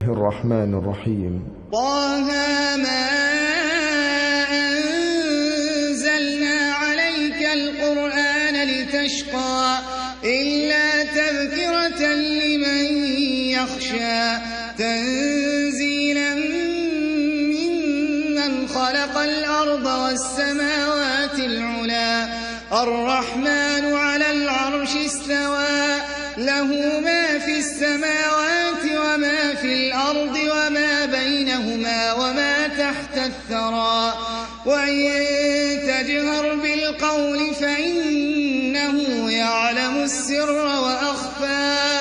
الرحمن الرحيم. طه ما أنزلنا عليك القرآن لتشقى إلا تذكرة لمن يخشى تنزيلا ممن خلق الأرض والسماوات العلى الرحمن على العرش استوى له ما في السماوات وما في الأرض وما بينهما وما تحت الثرى وإن تجهر بالقول فإنه يعلم السر وأخفى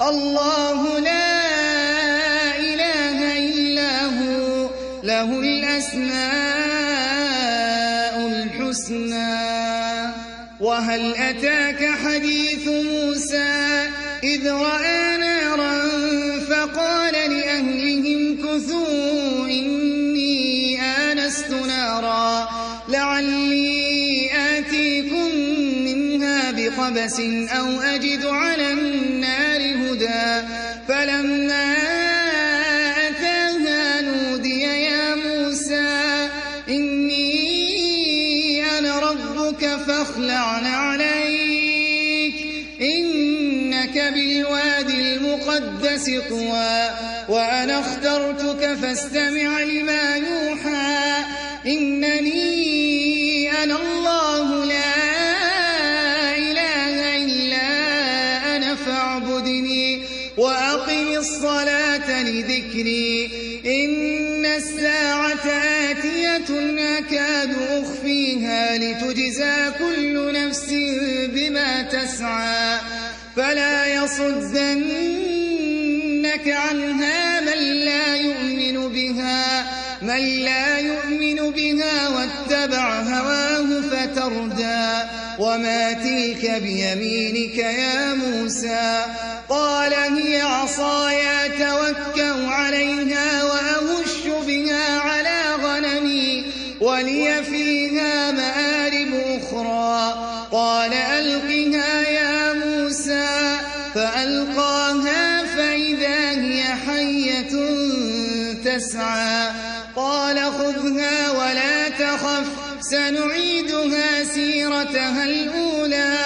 الله لا إله إلا هو له الأسماء الحسنى. وهل أتاك حديث موسى إذ رأى نارا فقال لأهلهم كثوا إني آنست نارا لعلي آتيكم منها بقبس أو أجد على النار هدى فلما أتاها نودي يا موسى إني أنا ربك فاخلع عليك إنك بالوادي المقدس طوى وأنا اخترتك فاستمع لما يوحى إنني أنا الله لا إله إلا أنا فاعبدني وأقم الصلاة لذكري إن الساعة آتية أكاد أخفيها لتجزى كل نفس بما تسعى فلا يصدنك عنها من لا يؤمن بها واتبع هواه فتردى وما تلك بيمينك يا موسى قال هي عصاي أتوكأ عليها وأهش بها على غنمي ولي فيها مآرب أخرى قال ألقها يا موسى فألقاها فإذا هي حية تسعى قال خذها ولا تخف سنعيدها سيرتها الأولى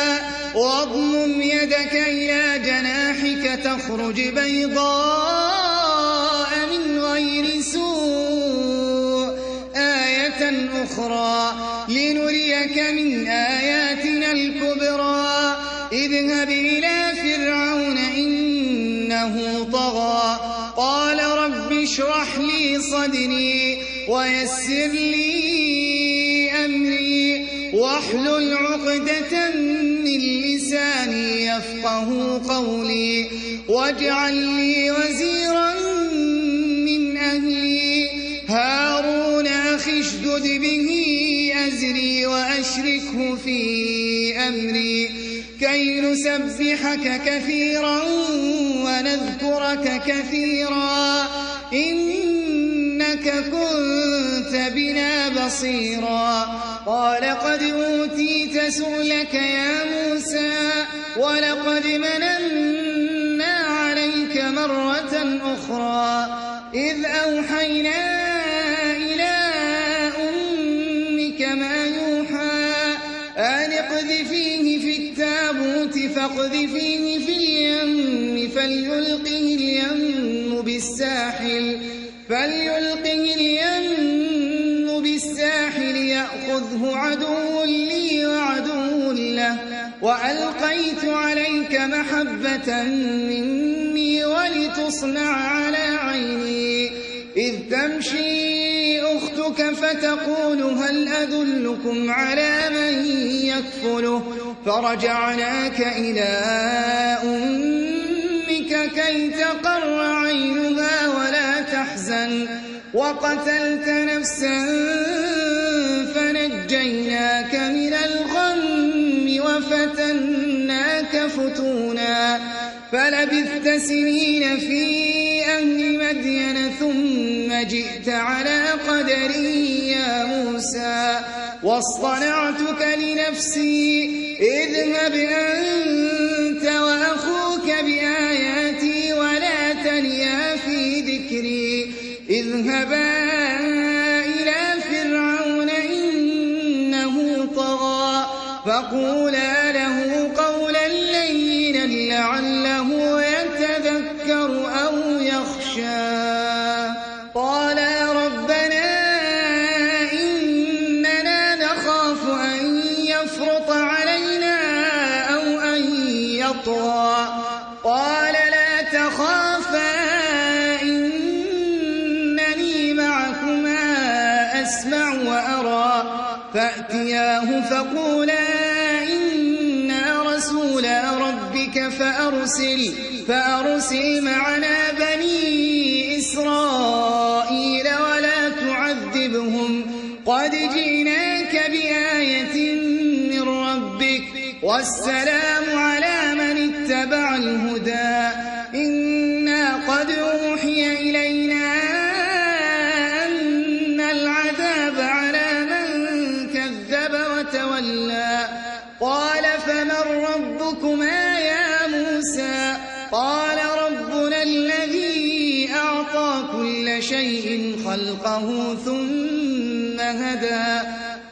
واضمم يدك إلى جناحك تخرج بيضاء من غير سوء آية أخرى لنريك من آياتنا الكبرى اذهب إلى فرعون إنه طغى قال رب اشرح لي صدري ويسر لي أمري واحلل عقدة من لساني يفقه قولي واجعل لي وزيرا من أهلي هارون أخي اشدد به أزري وأشركه في أمري كي نسبحك كثيرا ونذكرك كثيرا إنك كنت بنا بصيرا قال قد أوتيت سؤلك يا موسى ولقد مننا عليك مرة أخرى إذ أوحينا إلى أمك ما يوحى أن اقذفيه في التابوت فاقذفيه في اليم فليلقه اليم بالساحل يأخذه عدو لي وعدو له وألقيت عليك محبة مني ولتصنع على عيني إذ تمشي أختك فتقول هل أدلكم على من يكفله فرجعناك إلى أمك كي تقر عينها ولا تحزن وقتلت نفسا فنجيناك من الغم وفتناك فتونا فلبثت سنين في أهل مدين ثم جئت على قدري يا موسى واصطنعتك لنفسي اذهب أنت وأخوك بآياتي ولا تنيا في ذكري اذهبا إلى فرعون إنه طغى فقولا له قولا لينا لعله يتذكر أو يخشى قالا ربنا إننا نخاف أن يفرط علينا أو أن يطغى قال لا تخافا إنني معكما أسمع وأرى فأتياه فقولا إنا رسولا ربك فأرسل معنا بني إسرائيل ولا تعذبهم قد جئناك بآية من ربك والسلام على من اتبع الهدى إنا قد أوحي إلينا أن العذاب على من كذب وتولى قال فمن ربكما يا موسى قال ربنا الذي أعطى كل شيء خلقه ثم هدى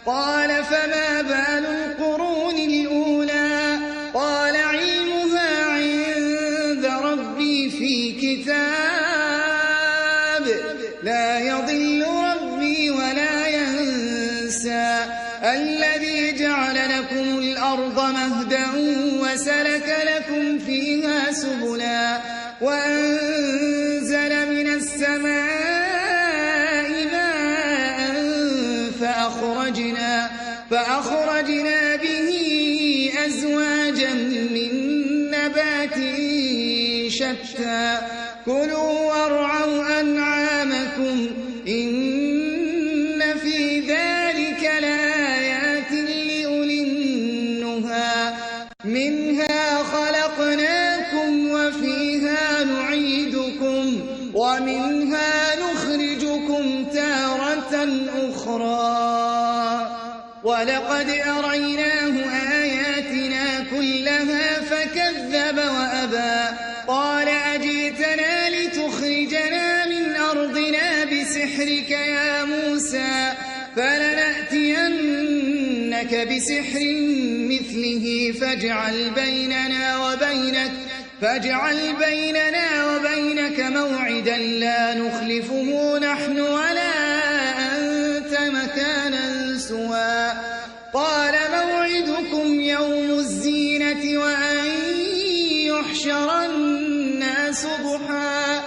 قال فما بال القرون الأولى قال علمها عند ربي في كتاب لا يضل ربي ولا ينسى الذي جعل لكم الأرض مهدا وسلك لكم فيها سبلا وأنزل من السماء ماء فأخرجنا به أزواجا من نبات شتى كلوا وارعوا أنعامكم إن في ذلك لآيات لأولي النهى منها خلقناكم وفيها نعيدكم ومنها نخرجكم تارة أخرى ولقد أريناه آياتنا كلها فكذب وأبى قال أجئتنا لتخرجنا من أرضنا بسحرك يا موسى فلنأتينك بسحر مثله فاجعل بيننا وبينك موعدا لا نخلفه نحن ولا أنت مكانا سوى قال موعدكم يوم الزينة وأن يحشر الناس ضحى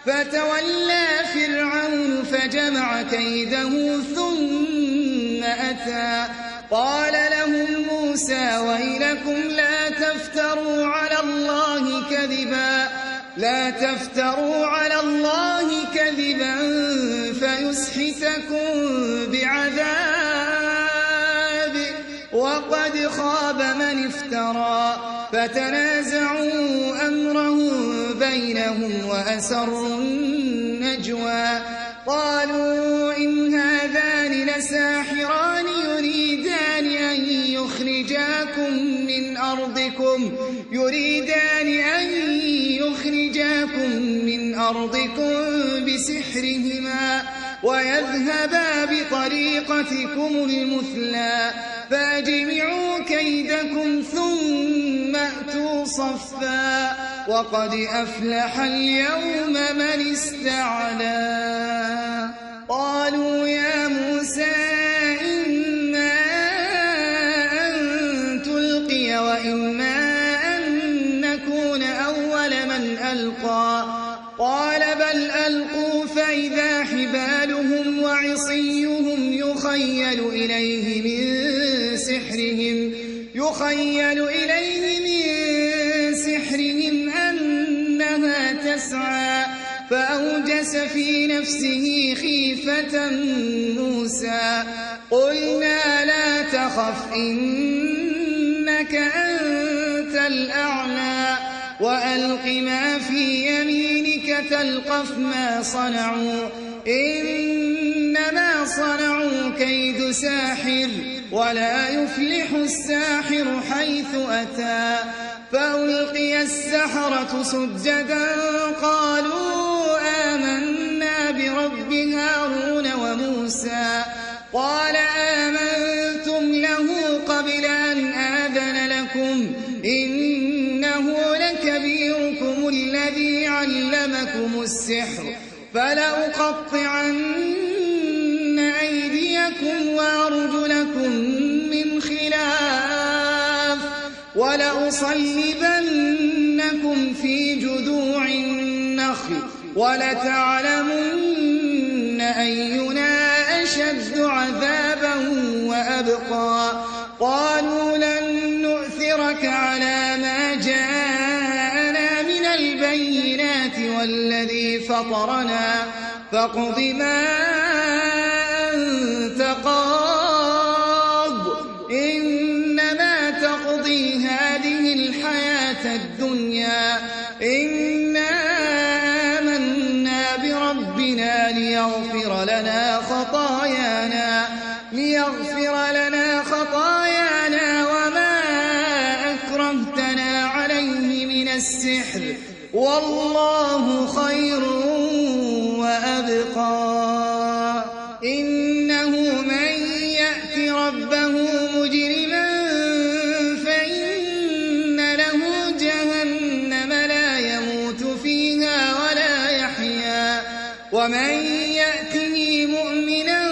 فتولى فرعون فجمع كيده ثم أتى قال لهم موسى ويلكم لا تفتروا على الله كذبا فيسحتكم بعذاب وقد خاب من افترى فتنازعوا أمرهم بينهم وأسروا النجوى قالوا إن هذان لساحران يريدان أن يخرجاكم من أرضكم بسحرهما ويذهبا بطريقتكم المثلى فأجمعوا كيدكم ثم أتوا صفا وقد أفلح اليوم من استعلى قالوا يا موسى إما أن تلقي وإما أن نكون أول من ألقى قال بل ألقوا فإذا حبالهم وعصيهم يخيل إليه من سحرهم أنها تسعى فأوجس في نفسه خيفة موسى قلنا لا تخف إنك أنت الأعلى وألق ما في يمينك تلقف ما صنعوا إنما صنعوا كيد ساحر ولا يفلح الساحر حيث أتى فألقي السحرة سجدا قالوا آمنا السحر فلأقطعن أيديكم وأرجلكم من خلاف ولأصلبنكم في جذوع النخل ولتعلمن أينا أشد عذابا وأبقى قالوا لن نؤثرك على ما جاءنا من البينات والذي فطرنا فاقض ما أنت قاض إنما تقضي هذه الحياة الدنيا إنا آمنا بربنا ليغفر لنا خطايانا وما أكرهتنا عليه من السحر والله خير وأبقى إنه من يأت ربه مجرما فإن له جهنم لا يموت فيها ولا يحيا ومن يأته مؤمنا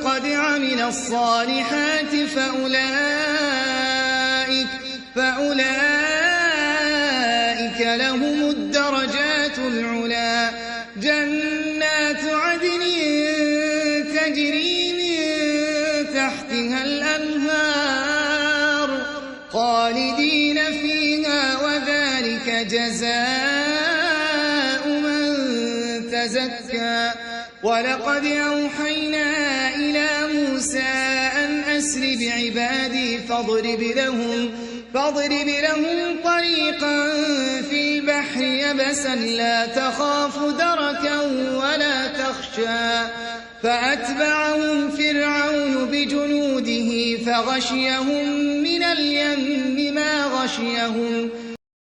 قد عمل الصالحات فأولئك لهم الدرجات العلا جنات عدن تجري من تحتها الأنهار خالدين فيها وذلك جزاء من تزكى ولقد أوحينا إلى موسى أن أسر بعبادي فاضرب لهم طريقا في البحر يبسا لا تخاف دركا ولا تخشى فأتبعهم فرعون بجنوده فغشيهم من اليم ما غشيهم